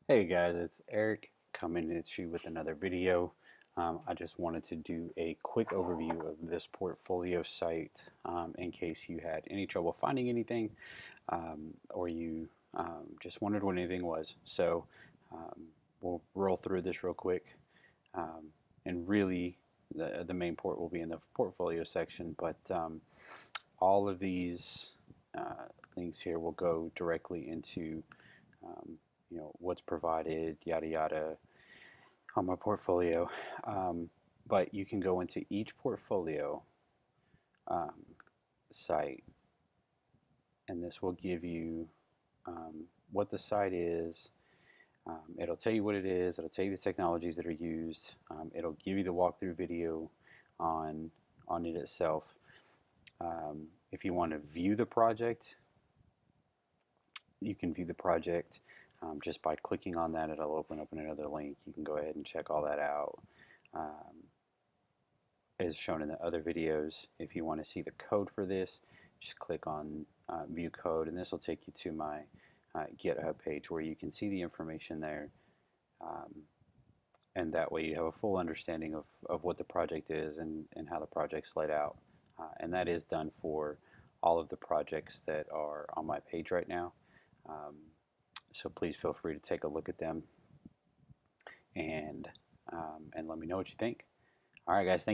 Hey guys, it's Eric coming at you with another video. I just wanted to do a quick overview of this portfolio site in case you had any trouble finding anything or you just wondered what anything was. So um, we'll roll through this real quick. Um, and really, the main port will be in the portfolio section, but all of these links here will go directly into um, what's provided, yada yada, on my portfolio. But you can go into each portfolio um, site, and this will give you what the site is. It'll tell you what it is. It'll tell you the technologies that are used. It'll give you the walkthrough video on it itself. If you want to view the project, you can view the project just by clicking on that. It'll open up another link. You can go ahead and check all that out. Um, as shown in the other videos, if you want to see the code for this, just click on view code, and this will take you to my GitHub page where you can see the information there. And that way you have a full understanding of what the project is and how the project's laid out. And that is done for all of the projects that are on my page right now. Um, so please feel free to take a look at them and let me know what you think. All right, guys. Thank